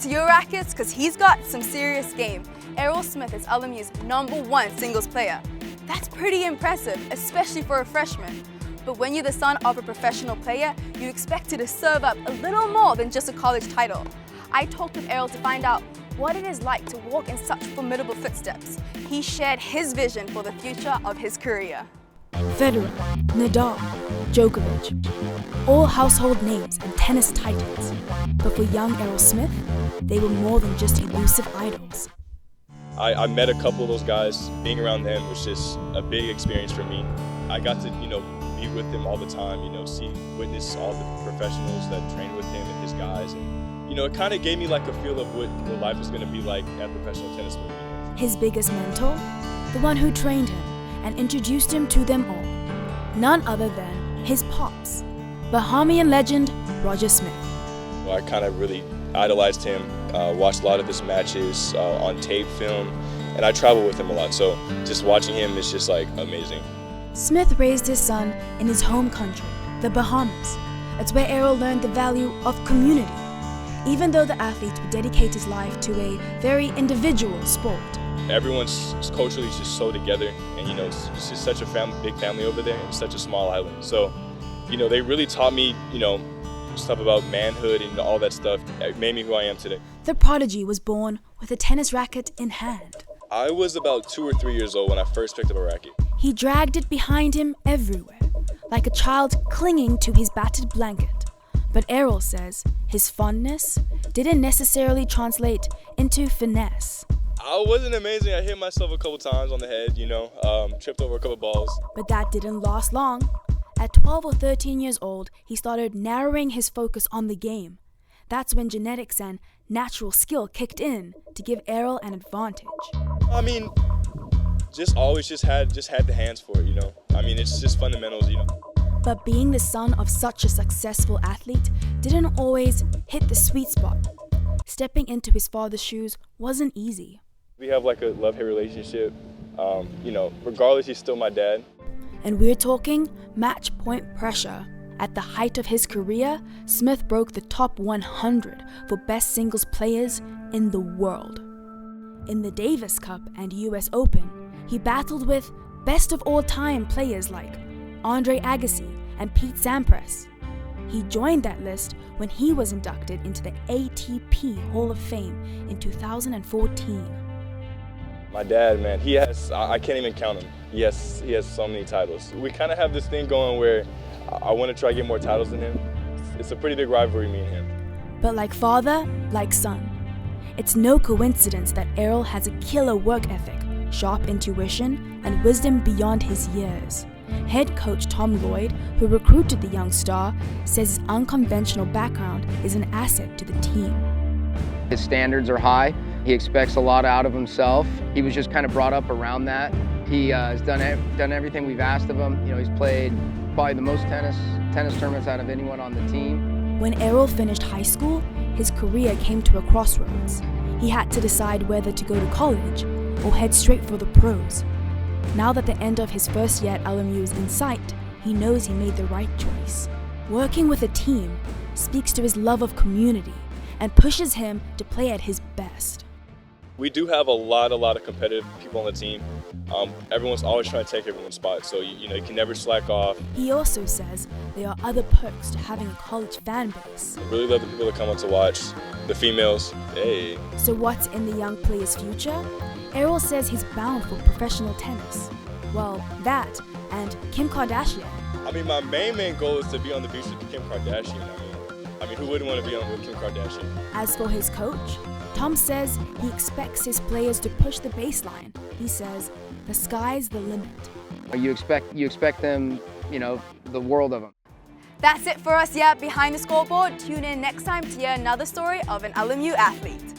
to your rackets because he's got some serious game. Errol Smith is LMU's #1 singles player. That's pretty impressive, especially for a freshman. But when you're the son of a professional player, you're expected to serve up a little more than just a college title. I talked with Errol to find out what it is like to walk in such formidable footsteps. He shared his vision for the future of his career. Federer, Nadal, Djokovic, all household names and tennis titans. But for young Errol Smith, they were more than just elusive idols. I met a couple of those guys. Being around them was just a big experience for me. I got to, be with them all the time, witness all the professionals that trained with him and his guys. And, it kind of gave me like a feel of what life was going to be like at professional tennis for me. His biggest mentor, the one who trained him and introduced him to them all, none other than his pops, Bahamian legend Roger Smith. I kind of really idolized him, watched a lot of his matches on tape, film, and I travel with him a lot, so just watching him is just like amazing. Smith raised his son in his home country, the Bahamas. It's where Errol learned the value of community, even though the athlete would dedicate his life to a very individual sport. Everyone's culturally just so together, and it's just such a big family over there, and such a small island. So, they really taught me, stuff about manhood and all that stuff. It made me who I am today. The prodigy was born with a tennis racket in hand. I was about 2 or 3 years old when I first picked up a racket. He dragged it behind him everywhere, like a child clinging to his battered blanket. But Errol says his fondness didn't necessarily translate into finesse. I wasn't amazing. I hit myself a couple times on the head, tripped over a couple balls. But that didn't last long. At 12 or 13 years old, he started narrowing his focus on the game. That's when genetics and natural skill kicked in to give Errol an advantage. Just had the hands for it, it's just fundamentals, But being the son of such a successful athlete didn't always hit the sweet spot. Stepping into his father's shoes wasn't easy. We have like a love-hate relationship. Regardless, he's still my dad. And we're talking match point pressure. At the height of his career, Smith broke the top 100 for best singles players in the world. In the Davis Cup and US Open, he battled with best of all time players like Andre Agassi and Pete Sampras. He joined that list when he was inducted into the ATP Hall of Fame in 2014. My dad, man, I can't even count him. He has so many titles. We kind of have this thing going where I want to try to get more titles than him. It's a pretty big rivalry, me and him. But like father, like son. It's no coincidence that Errol has a killer work ethic, sharp intuition, and wisdom beyond his years. Head coach Tom Lloyd, who recruited the young star, says his unconventional background is an asset to the team. His standards are high. He expects a lot out of himself. He was just kind of brought up around that. He has done everything we've asked of him. He's played probably the most tennis tournaments out of anyone on the team. When Errol finished high school, his career came to a crossroads. He had to decide whether to go to college or head straight for the pros. Now that the end of his first year at LMU is in sight, he knows he made the right choice. Working with a team speaks to his love of community and pushes him to play at his best. We do have a lot of competitive people on the team. Everyone's always trying to take everyone's spot, so you can never slack off. He also says there are other perks to having a college fan base. I really love the people that come out to watch, the females. Hey. So what's in the young player's future? Errol says he's bound for professional tennis. Well, that and Kim Kardashian. My main goal is to be on the beach with Kim Kardashian. Who wouldn't want to be on with Kim Kardashian? As for his coach, Tom says he expects his players to push the baseline. He says, the sky's the limit. You expect them, the world of them. That's it for us here at Behind the Scoreboard. Tune in next time to hear another story of an LMU athlete.